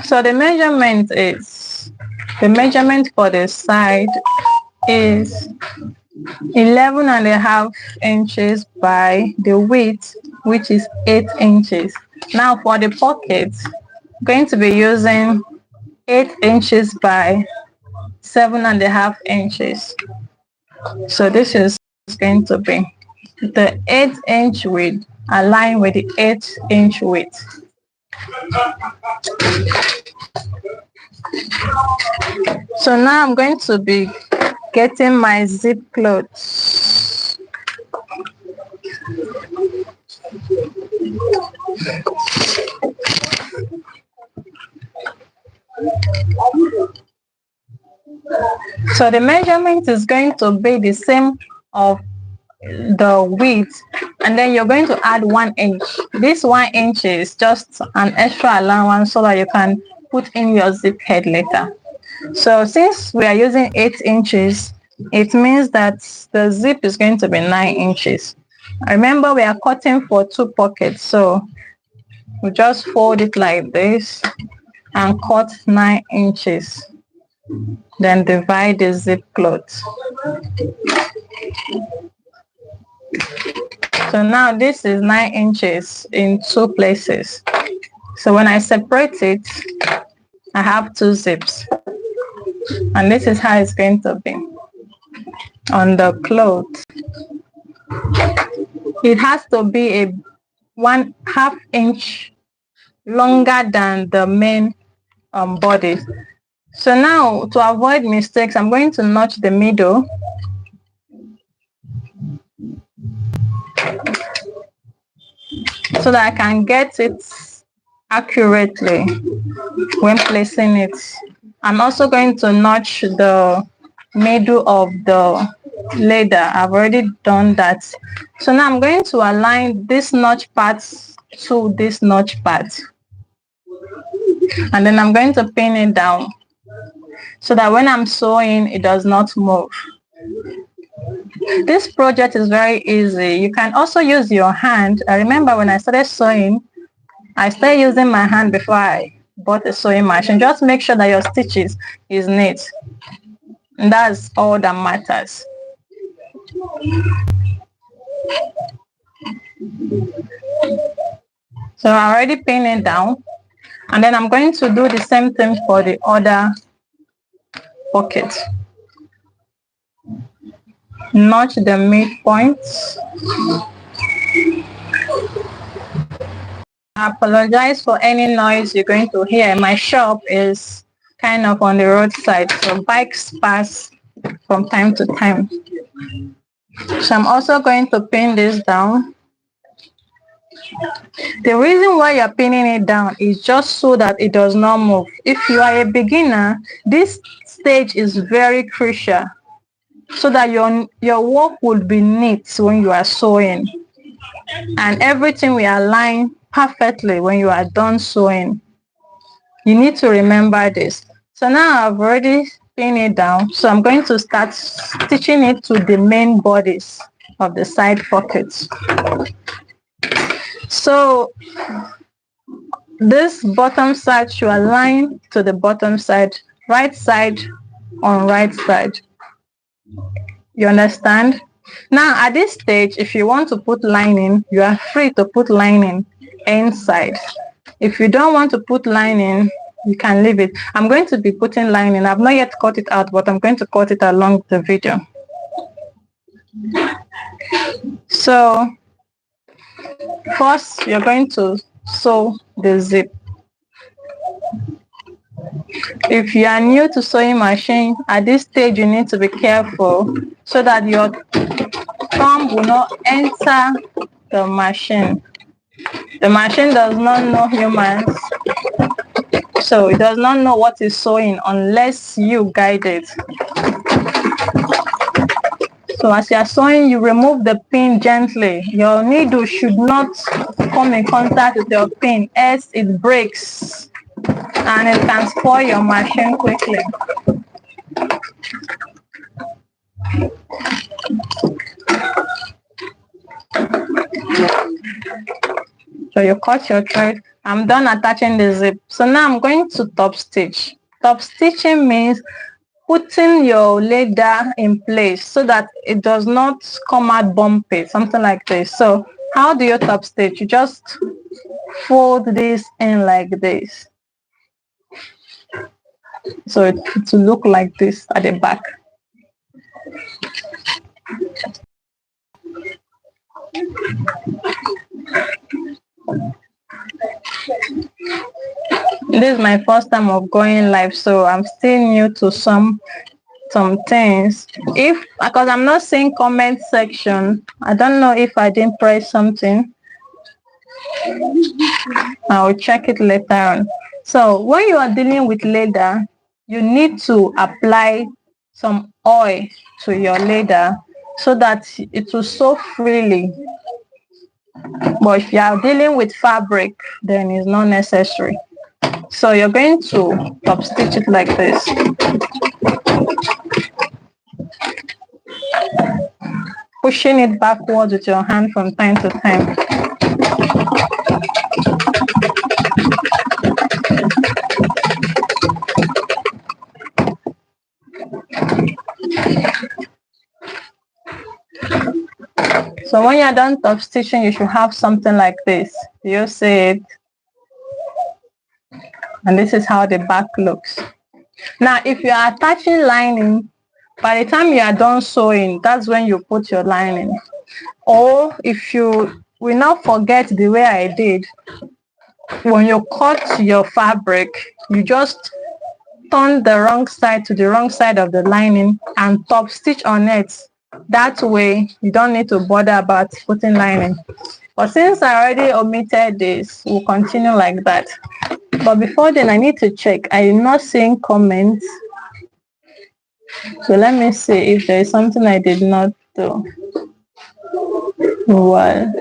So the measurement for the side is 11.5 inches by the width, which is 8 inches. Now for the pocket, I'm going to be using 8 inches by 7.5 inches. So this is going to be the 8-inch width aligned with the 8-inch width. So now I'm going to be getting my zip clothes. So the measurement is going to be the same of the width, and then you're going to add 1 inch. This 1 inch is just an extra allowance so that you can put in your zip head later. So since we are using 8 inches, it means that the zip is going to be 9 inches. Remember, we are cutting for 2 pockets, so we just fold it like this and cut 9 inches. Then divide the zip cloth. So now this is 9 inches in 2 places. So when I separate it, I have 2 zips. And this is how it's going to be on the cloth. It has to be a 1/2 inch longer than the main body. So now, to avoid mistakes, I'm going to notch the middle. So that I can get it accurately when placing it. I'm also going to notch the middle of the leather. I've already done that. So now I'm going to align this notch part to this notch part. And then I'm going to pin it down so that when I'm sewing, it does not move. This project is very easy. You can also use your hand. I remember when I started sewing, I started using my hand before I bought a sewing machine. Just make sure that your stitches is neat. And that's all that matters. So I already pinned it down. And then I'm going to do the same thing for the other pocket. Notch the midpoints. I apologize for any noise you're going to hear. My shop is kind of on the roadside, so bikes pass from time to time. So I'm also going to pin this down. The reason why you're pinning it down is just so that it does not move. If you are a beginner, this stage is very crucial so that your work will be neat when you are sewing, and everything will align perfectly when you are done sewing. You need to remember this. So now I've already pinned it down, so I'm going to start stitching it to the main bodies of the side pockets. So this bottom side should align to the bottom side, right side on right side. You understand? Now at this stage, if you want to put lining, you are free to put lining inside. If you don't want to put lining, you can leave it. I'm going to be putting lining. I've not yet cut it out, but I'm going to cut it along the video. So first, you're going to sew the zip. If you are new to sewing machine, at this stage you need to be careful so that your thumb will not enter the machine. The machine does not know humans, so it does not know what is sewing unless you guide it. So as you are sewing, you remove the pin gently. Your needle should not come in contact with your pin, else it breaks and it can spoil your machine quickly. So you cut your thread I'm done attaching the zip. So now I'm going to top stitch. Top stitching means putting your leather in place so that it does not come out bumpy, something like this. So how do you top stitch? You just fold this in like this. So it will look like this at the back. This is my first time of going live, so I'm still new to some things. If because I'm not seeing comment section, I don't know if I didn't press something. I'll check it later on. So when you are dealing with leather, you need to apply some oil to your leather so that it will sew freely. But if you are dealing with fabric, then it's not necessary. So you're going to top stitch it like this. Pushing it backwards with your hand from time to time. So when you're done top stitching, you should have something like this. You see it? And this is how the back looks. Now, if you are attaching lining, by the time you are done sewing, that's when you put your lining. Or if you will not forget the way I did, when you cut your fabric, you just turn the wrong side to the wrong side of the lining and top stitch on it. That way, you don't need to bother about putting lining. But since I already omitted this, we'll continue like that. But before then, I need to check. I'm not seeing comments. So let me see if there is something I did not do. Well,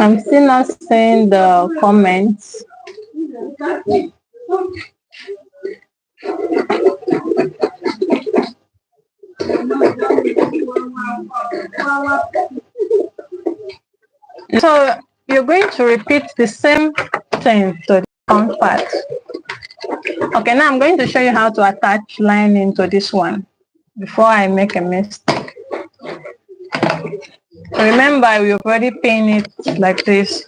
I'm still not seeing the comments. So you're going to repeat the same thing to the front part. Okay, now I'm going to show you how to attach lining to this one before I make a mistake. Remember, we've already pinned it like this.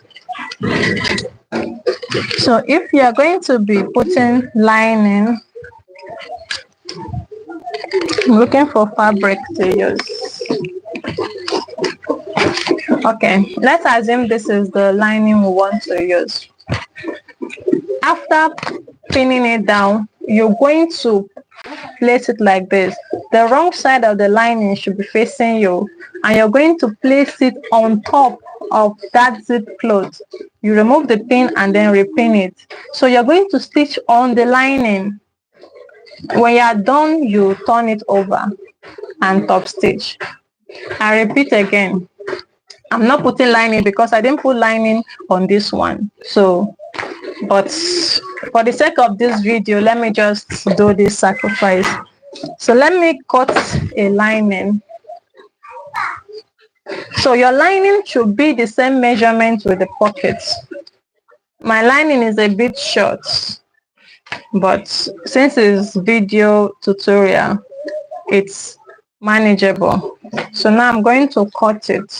So if you are going to be putting lining, I'm looking for fabric to use. Okay, let's assume this is the lining we want to use. After pinning it down, you're going to place it like this. The wrong side of the lining should be facing you, and you're going to place it on top of that zip cloth. You remove the pin and then repin it. So you're going to stitch on the lining. When you are done, you turn it over and top stitch. I repeat again, I'm not putting lining because I didn't put lining on this one. So, but for the sake of this video, let me just do this sacrifice. So let me cut a lining. So your lining should be the same measurement with the pockets. My lining is a bit short, but since it's video tutorial, it's manageable. So now I'm going to cut it.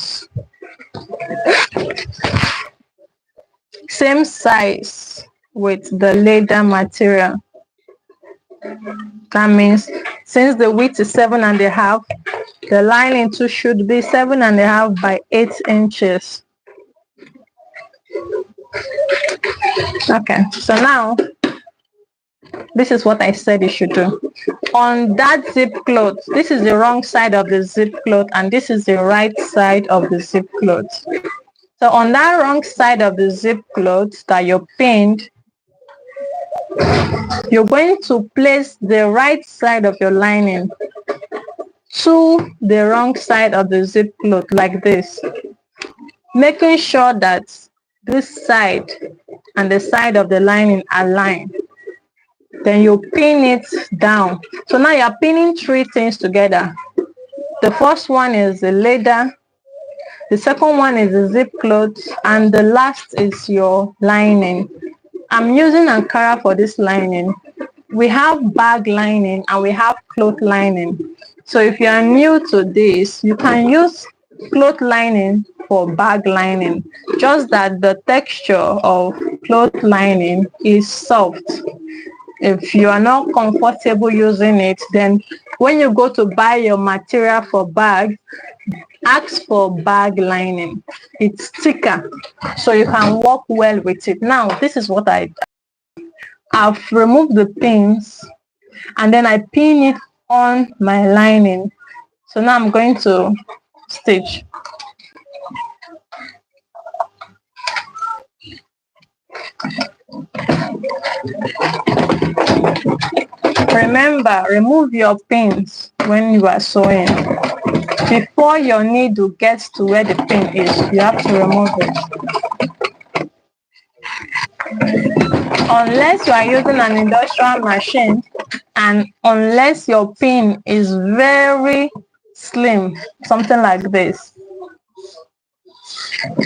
Same size with the leather material. That means since the width is 7.5, the lining too should be 7.5 by 8 inches. Okay, so now this is what I said you should do. On that zip cloth, this is the wrong side of the zip cloth and this is the right side of the zip cloth. So on that wrong side of the zip cloth that you pinned, You're going to place the right side of your lining to the wrong side of the zip cloth like this, making sure that this side and the side of the lining align. Then you pin it down. So now you're pinning three things together. The first one is the leather, the second one is the zip cloth, and the last is your lining. I'm using Ankara for this lining. We have bag lining and we have cloth lining. So if you are new to this, you can use cloth lining for bag lining, just that the texture of cloth lining is soft. If you are not comfortable using it, then when you go to buy your material for bag, ask for bag lining. It's thicker, so you can work well with it. Now, this is what I've removed the pins and then I pin it on my lining. So now I'm going to stitch. Remember, remove your pins when you are sewing. Before your needle gets to where the pin is, you have to remove it. Unless you are using an industrial machine and unless your pin is very slim, something like this,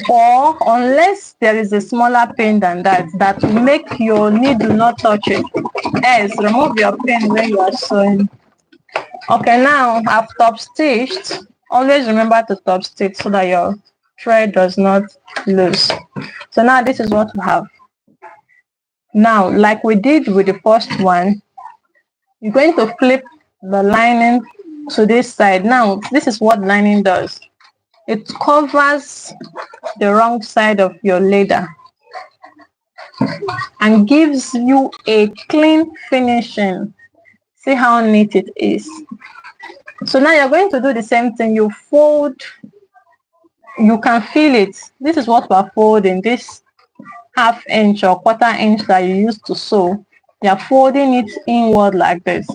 or unless there is a smaller pin than that will make your needle not touch it. Else, remove your pin when you are sewing. Okay, now I've top stitched. Always remember to top stitch so that your thread does not lose. So now this is what we have. Now, like we did with the first one, you're going to flip the lining to this side. Now, this is what lining does. It covers the wrong side of your leather and gives you a clean finishing. See how neat it is. So now you're going to do the same thing. You fold, you can feel it. This is what we're folding, this ½ inch or ¼ inch that you used to sew. You're folding it inward like this.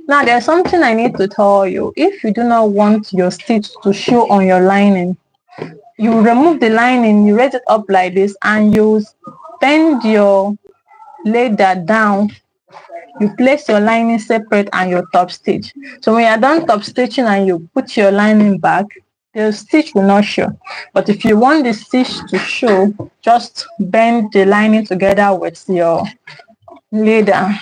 Now there's something I need to tell you. If you do not want your stitch to show on your lining, you remove the lining, you raise it up like this, and you bend your leather down. You place your lining separate and your top stitch. So when you're done top stitching and you put your lining back, the stitch will not show. But if you want the stitch to show, just bend the lining together with your leather.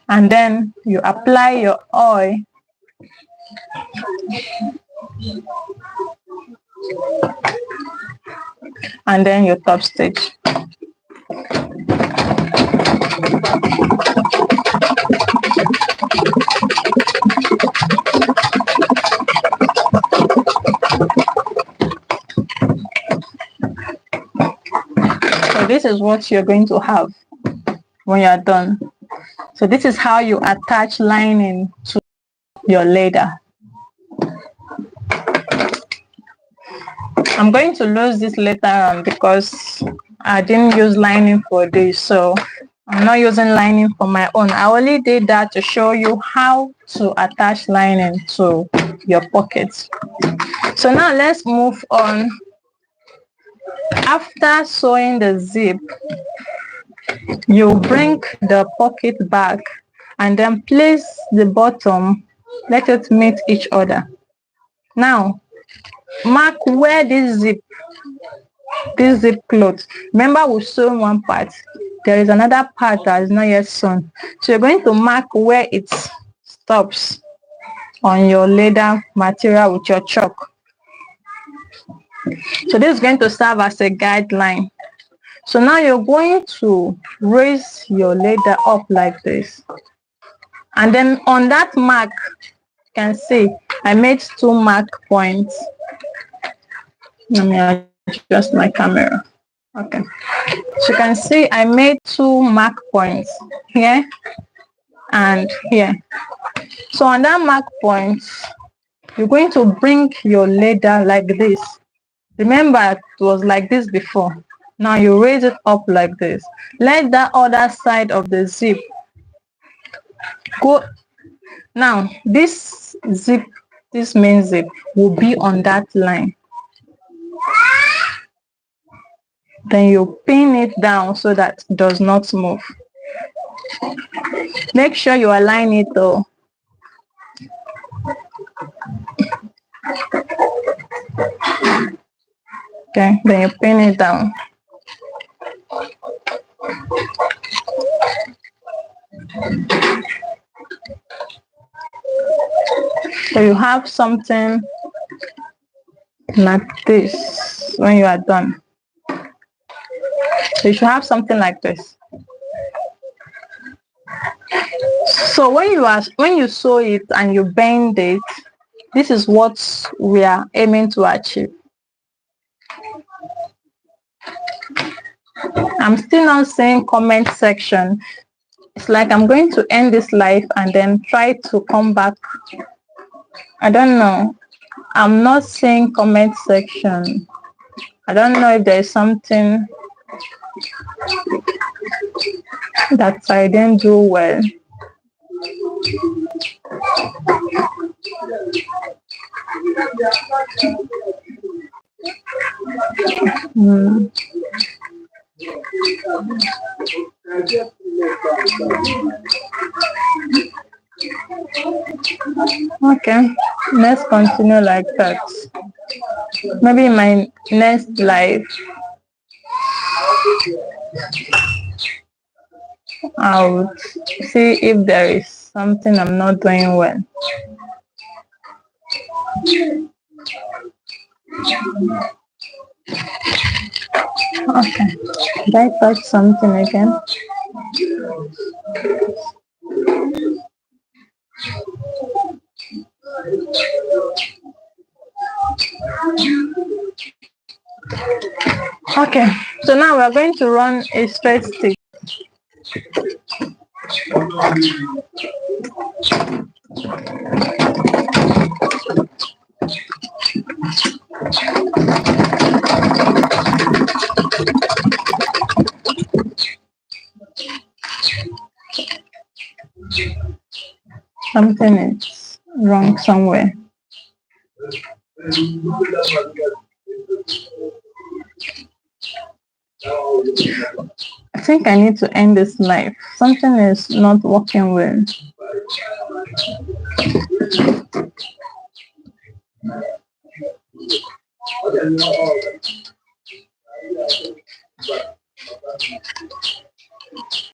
And then you apply your oil. And then you top stitch. So this is what you're going to have when you're done. So this is how you attach lining to your leather. I'm going to lose this later on because I didn't use lining for this, so I'm not using lining for my own. I only did that to show you how to attach lining to your pockets. So now let's move on. After sewing the zip, you bring the pocket back and then place the bottom, let it meet each other. Now mark where this zip cloth, remember we sewn one part, there is another part that is not yet sewn, so you're going to mark where it stops on your leather material with your chalk. So this is going to serve as a guideline. So now you're going to raise your leather up like this, and then on that mark you can see I made 2 mark points. Let me adjust my camera. Okay, so you can see I made 2 mark points here and here. So on that mark point, you're going to bring your leather like this. Remember, it was like this before. Now you raise it up like this. Let that other side of the zip go. Now this zip, this main zip will be on that line. Then you pin it down so that it does not move. Make sure you align it though. Okay, then you pin it down. So you have something like this when you are done. So you should have something like this. So when you sew it and you bend it, this is what we are aiming to achieve. I'm still not saying comment section. It's like I'm going to end this live and then try to come back. I don't know. I'm not saying comment section. I don't know if there's something that I didn't do well. Okay, let's continue like that. Maybe in my next live I'll see if there is something I'm not doing well. Okay, did I touch something again? Okay, so now we're going to run a straight stitch. Something is wrong somewhere. I think I need to end this live. Something is not working well.